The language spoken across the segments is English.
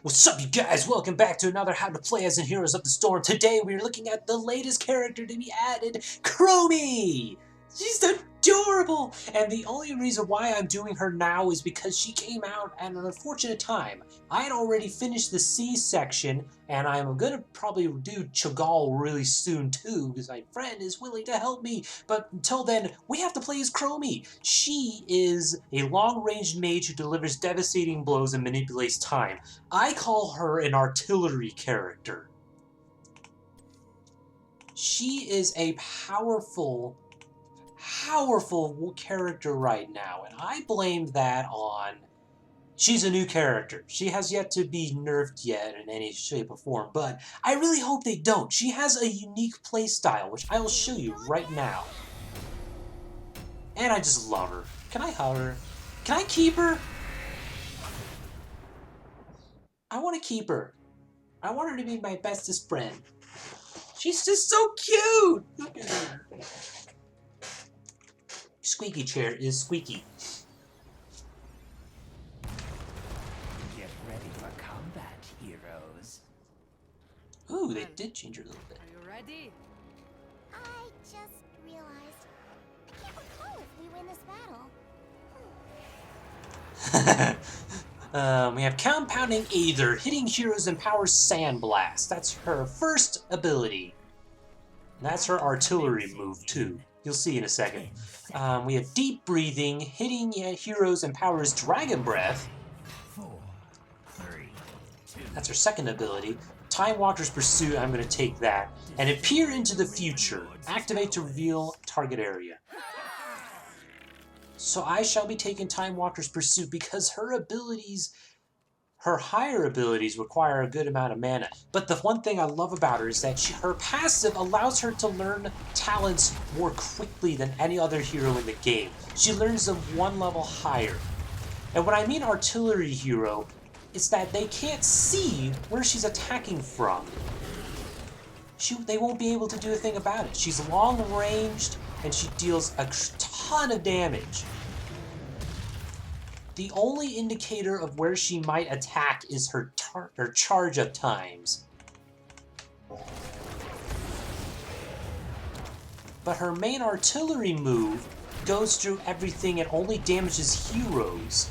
What's up, you guys? Welcome back to another How to Play as in Heroes of the Storm. Today we're looking at the latest character to be added, Chromie! She's adorable! And the only reason why I'm doing her now is because she came out at an unfortunate time. I had already finished the C section, and I'm gonna probably do Chagall really soon too, because my friend is willing to help me. But until then, we have to play as Chromie. She is a long-ranged mage who delivers devastating blows and manipulates time. I call her an artillery character. She is a powerful character right now, and I blame that on... She's a new character. She has yet to be nerfed yet in any shape or form, but I really hope they don't. She has a unique playstyle, which I will show you right now. And I just love her. Can I hug her? Can I keep her? I want to keep her. I want her to be my bestest friend. She's just so cute! Look at her. Squeaky chair is squeaky. Get ready for combat, heroes. Ooh, they did change her a little bit. Are you ready? I just realized I can't recall if we win this battle. We have Compounding Aether. Hitting heroes empowers Sandblast. That's her first ability. And that's her artillery move, too. You'll see in a second. We have Deep Breathing. Hitting heroes empowers Dragon Breath. 4, 3, 2. That's her second ability. Time Walker's Pursuit, I'm going to take that. And Appear into the Future. Activate to reveal target area. So I shall be taking Time Walker's Pursuit because her abilities, her higher abilities, require a good amount of mana. But the one thing I love about her is that her passive allows her to learn talents more quickly than any other hero in the game. She learns them one level higher. And when I mean artillery hero, it's that they can't see where she's attacking from. They won't be able to do a thing about it. She's long-ranged, and she deals a ton of damage. The only indicator of where she might attack is her charge-up times. But her main artillery move goes through everything and only damages heroes.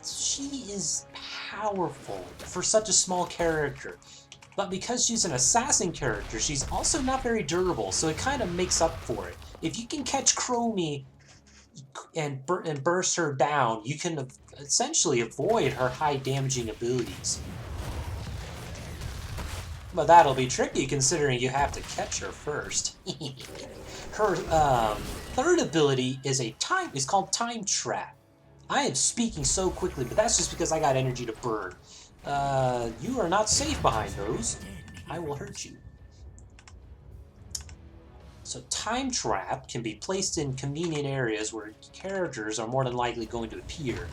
She is powerful for such a small character, but because she's an assassin character, she's also not very durable, so it kind of makes up for it. If you can catch Chromie and burst her down, you can essentially avoid her high damaging abilities. But that'll be tricky considering you have to catch her first. Her third ability is called Time Trap. I am speaking so quickly, but that's just because I got energy to burn. You are not safe behind those. I will hurt you. So Time Trap can be placed in convenient areas where characters are more than likely going to appear.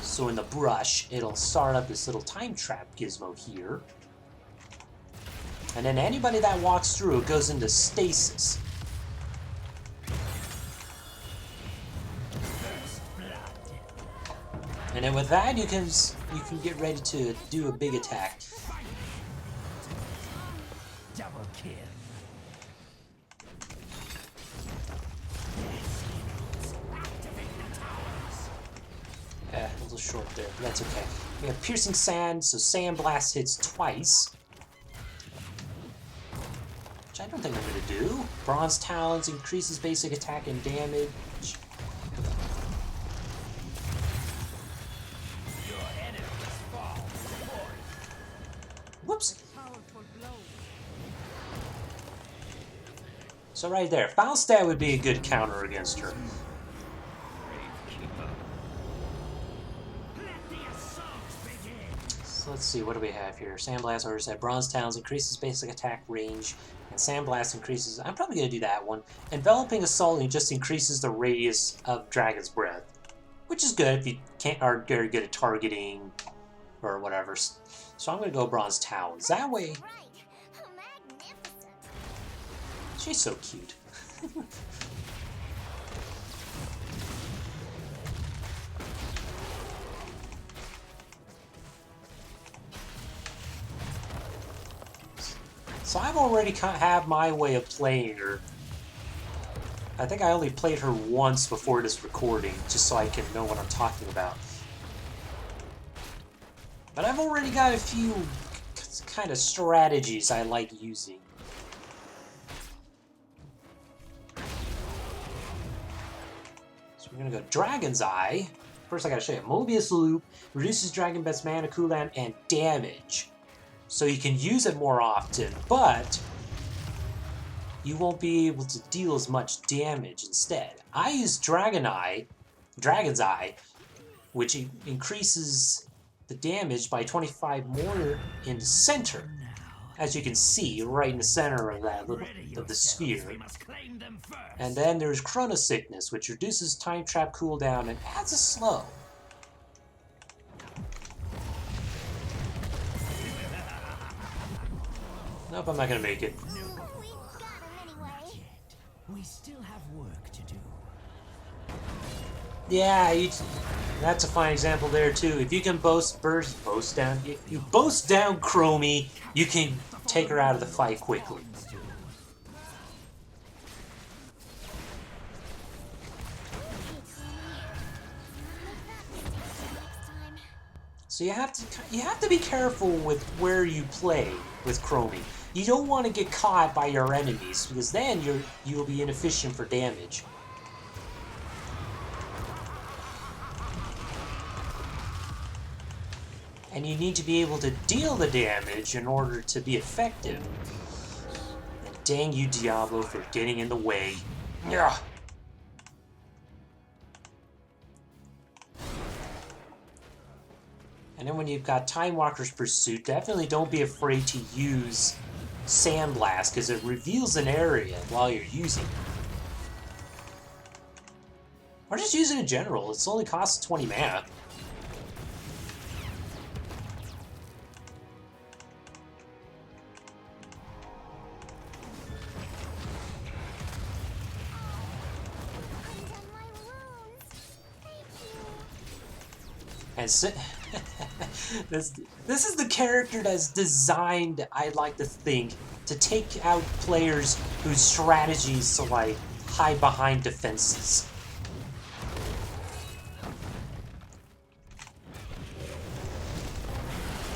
So in the brush, it'll start up this little Time Trap gizmo here. And then anybody that walks through it goes into stasis. And then with that, you can get ready to do a big attack. Double kill. A little short there, but that's okay. We have Piercing Sand, so Sandblast hits twice. Which I don't think I'm going to do. Bronze Talons increases basic attack and damage. Whoops. So right there, Falstad would be a good counter against her. So let's see, what do we have here? Sandblast orders that Bronze Talons increases basic attack range, and Sandblast increases... I'm probably going to do that one. Enveloping Assault just increases the radius of Dragon's Breath, which is good if you are very good at targeting or whatever. So I'm going to go Bronze Talons. That way... Magnificent. She's so cute. So I've already have my way of playing her. I think I only played her once before this recording, just so I can know what I'm talking about. But I've already got a few kind of strategies I like using. So we're gonna go Dragon's Eye. First I gotta show you Mobius Loop, reduces Dragon Best's mana cooldown and damage. So you can use it more often, but you won't be able to deal as much damage instead. I use Dragon's Eye, which increases the damage by 25 more in the center. As you can see, right in the center of that of the sphere. And then there's Chrono Sickness, which reduces time trap cooldown and adds a slow. Nope, I'm not gonna make it. We got him anyway. We still have work to do. Yeah, that's a fine example there too. If you can boast down Chromie, you can take her out of the fight quickly. So you have to be careful with where you play with Chromie. You don't want to get caught by your enemies, because then you'll be inefficient for damage. And you need to be able to deal the damage in order to be effective. And dang you, Diablo, for getting in the way. Yeah. And then when you've got Time Walker's Pursuit, definitely don't be afraid to use Sandblast, because it reveals an area while you're using it. Or just use it in general, it only costs 20 mana. And this is the character that's designed, I like to think, to take out players whose strategies to like hide behind defenses.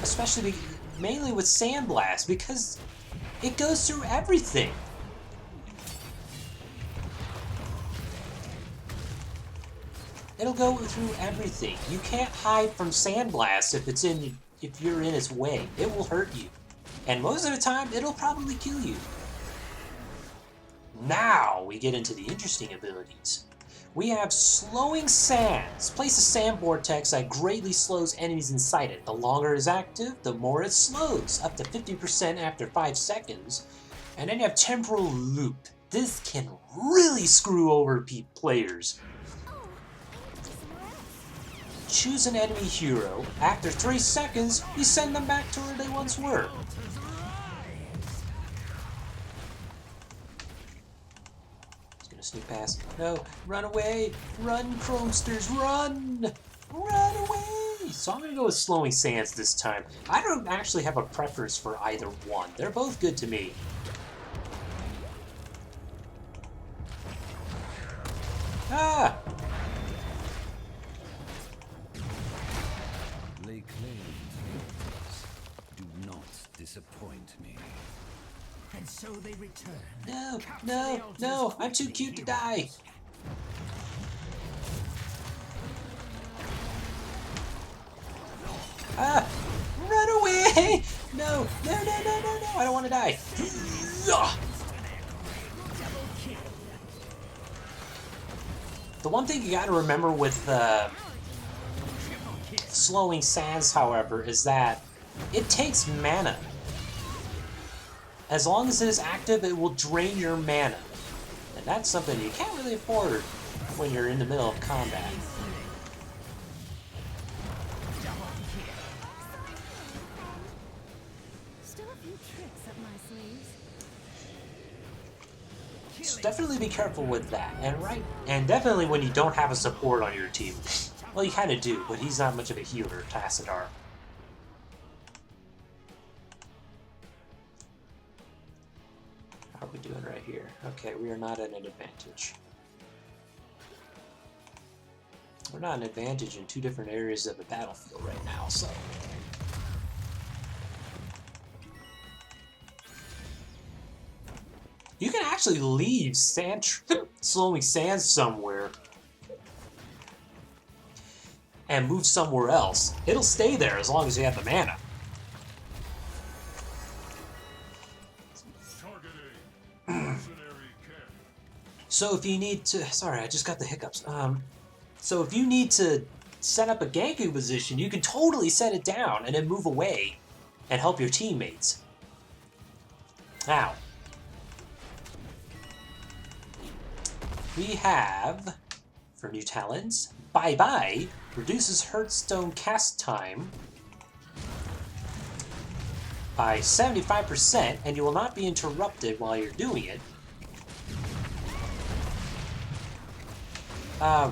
Especially mainly with Sandblast, because it goes through everything. It'll go through everything. You can't hide from Sandblast if you're in its way. It will hurt you. And most of the time, it'll probably kill you. Now we get into the interesting abilities. We have Slowing Sands. Place a sand vortex that greatly slows enemies inside it. The longer it is active, the more it slows, up to 50% after 5 seconds. And then you have Temporal Loop. This can really screw over players. Choose an enemy hero. After 3 seconds, you send them back to where they once were. He's gonna sneak past. No, run away! Run, Chromesters, run! Run away! So I'm gonna go with Slowing Sands this time. I don't actually have a preference for either one. They're both good to me. Ah! Lay claim to do not disappoint me. And so they return. No, no, no! I'm too cute to die! Ah! Run away! No, no, no, no, no, no! I don't want to die! The one thing you gotta remember with Slowing Sands, however, is that it takes mana. As long as it is active, it will drain your mana. And that's something you can't really afford when you're in the middle of combat. Still a few tricks up my sleeves. So definitely be careful with that. And definitely when you don't have a support on your team. Well, you kind of do, but he's not much of a healer, Tassadar. Okay, we are not at an advantage. We're not an advantage in two different areas of the battlefield right now, so... You can actually leave slowing sand somewhere and move somewhere else. It'll stay there as long as you have the mana. So if you need to... Sorry, I just got the hiccups. So if you need to set up a ganking position, you can totally set it down and then move away and help your teammates. Now, we have, for new talents, Bye Bye, reduces Hearthstone cast time by 75%, and you will not be interrupted while you're doing it.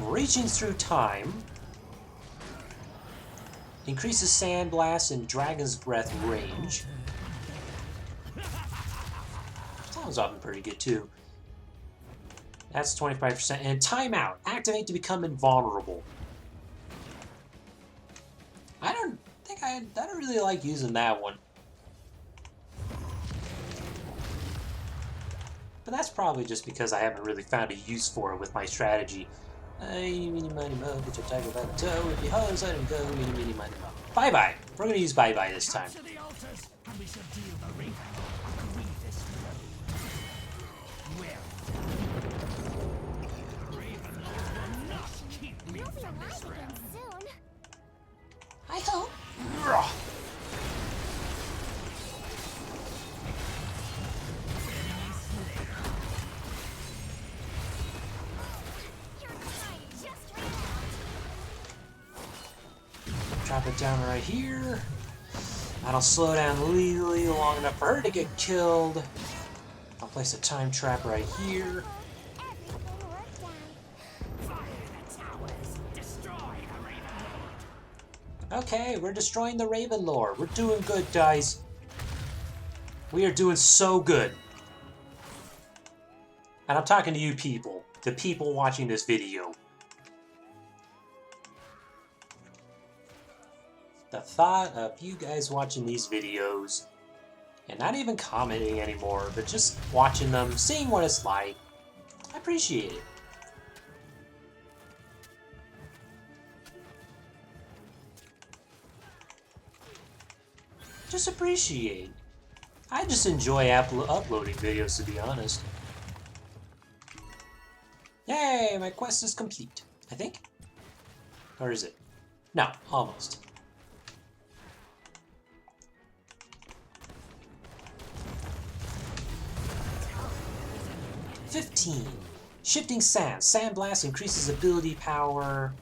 Reaching through time increases Sandblast and Dragon's Breath range. That was often pretty good too. That's 25%. And Timeout. Activate to become invulnerable. I don't really like using that one. But that's probably just because I haven't really found a use for it with my strategy. Get your tiger by the toe. If you hose, let him go. Bye bye. We're gonna use bye bye this time. I hope. Drop it down right here. That'll slow down legally long enough for her to get killed. I'll place a time trap right here. Okay, we're destroying the Raven Lord. We're doing good, guys. We are doing so good. And I'm talking to you people, the people watching this video. The thought of you guys watching these videos, and not even commenting anymore, but just watching them, seeing what it's like, I appreciate it. Just appreciate. I just enjoy uploading videos, to be honest. Yay, my quest is complete, I think. Or is it? No, almost. $15. Shifting Sand. Sandblast increases ability power.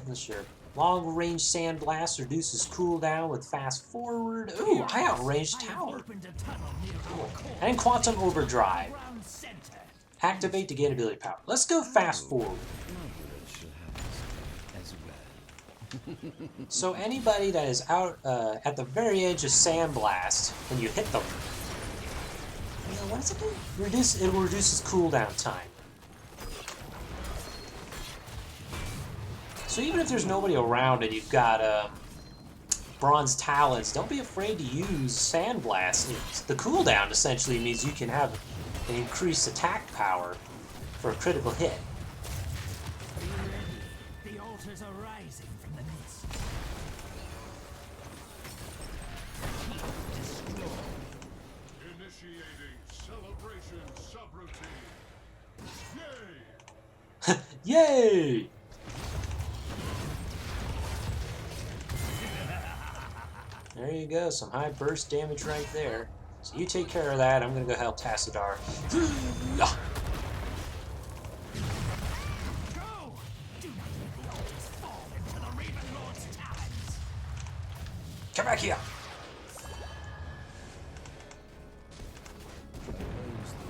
Not sure. Long range Sandblast reduces cooldown with fast forward. Ooh, high outrange tower. Cool. And Quantum Overdrive. Activate to gain ability power. Let's go fast forward. So anybody that is out at the very edge of Sandblast, when you hit them, what does it do? It reduces cooldown time. So even if there's nobody around and you've got Bronze Talons, don't be afraid to use Sandblast. The cooldown essentially means you can have an increased attack power for a critical hit. Are you ready? The altars are rising from the mist. Initiating celebration subroutine. Yay! Yay! There you go, some high burst damage right there. So you take care of that, I'm gonna go help Tassadar. Go! Do not let the altars fall into the Raven Lord's talons. Come back here!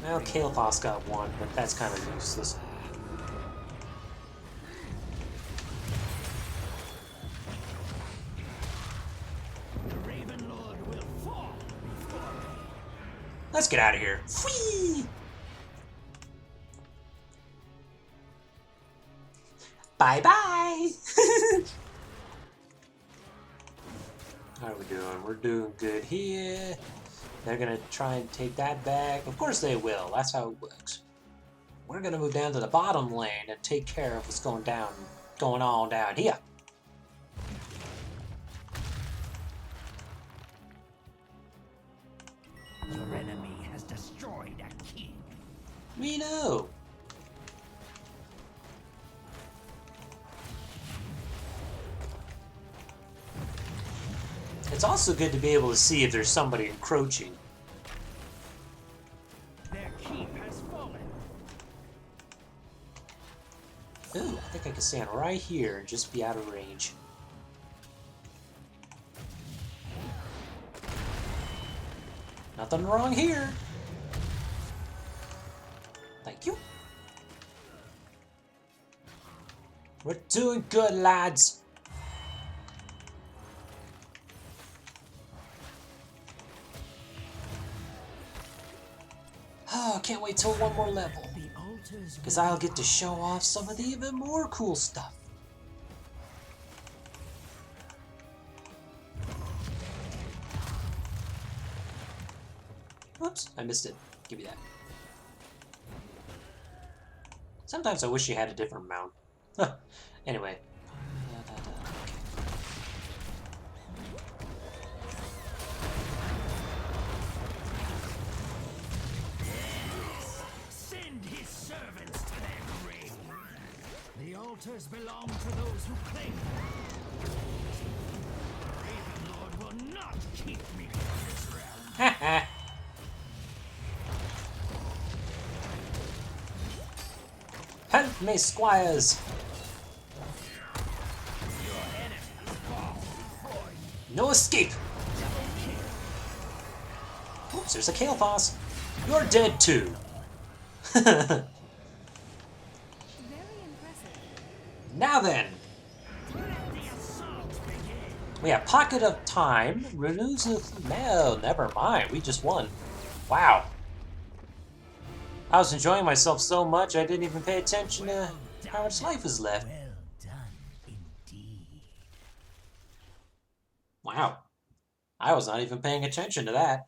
Well, Kalephos got one, but that's kind of useless. Let's get out of here. Whee! Bye-bye! How are we doing? We're doing good here. They're gonna try and take that back. Of course they will. That's how it works. We're gonna move down to the bottom lane and take care of what's going on down here. Your enemy has destroyed a king. We know. It's also good to be able to see if there's somebody encroaching. Their keep has fallen. Ooh, I think I can stand right here and just be out of range. Nothing wrong here. Thank you. We're doing good, lads. Oh, can't wait till one more level. Because I'll get to show off some of the even more cool stuff. Whoops, I missed it. Give me that. Sometimes I wish you had a different mount. Anyway. Send his servants to their grave. The altars belong to those who claim them. Raven Lord will not keep me from this realm. Haha. Help me, squires! No escape! Oops, there's a Kael'thas. You're dead too. Very impressive. Now then, we have Pocket of Time. Renews the... No, never mind. We just won. Wow. I was enjoying myself so much I didn't even pay attention to how much life is left. Well done, indeed. Wow. I was not even paying attention to that.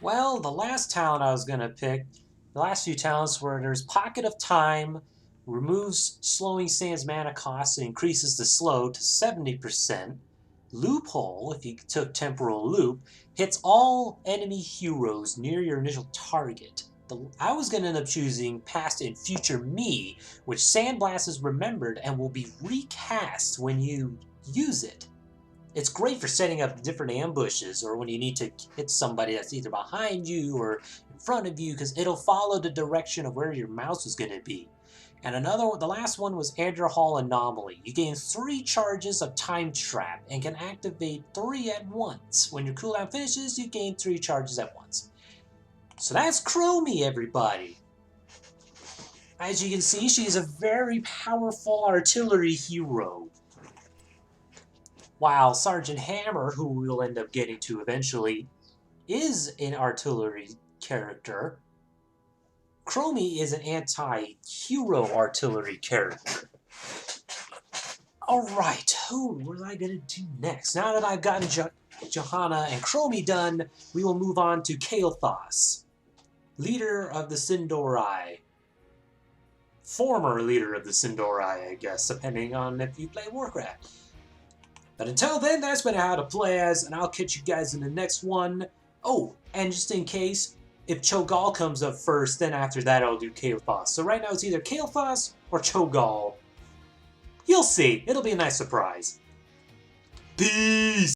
Well, the last talent I was going to pick, the last few talents were there's Pocket of Time, removes slowing sands mana cost and increases the slow to 70%. Loophole, if you took Temporal Loop, hits all enemy heroes near your initial target. I was going to end up choosing Past and Future Me, which Sandblast is remembered and will be recast when you use it. It's great for setting up different ambushes or when you need to hit somebody that's either behind you or in front of you, because it'll follow the direction of where your mouse is going to be. And the last one was Hall Anomaly. You gain 3 charges of Time Trap and can activate 3 at once. When your cooldown finishes, you gain 3 charges at once. So that's Chromie, everybody. As you can see, she's a very powerful artillery hero. While Sergeant Hammer, who we'll end up getting to eventually, is an artillery character, Chromie is an anti-hero artillery character. Alright, what am I going to do next? Now that I've gotten Johanna and Chromie done, we will move on to Kael'thas, leader of the Sin'dorei. Former leader of the Sin'dorei, I guess, depending on if you play Warcraft. But until then, that's been How to Play As, and I'll catch you guys in the next one. Oh, and just in case, if Cho'Gall comes up first, then after that I'll do Kael'thas. So right now it's either Kael'thas or Cho'Gall. You'll see. It'll be a nice surprise. Peace!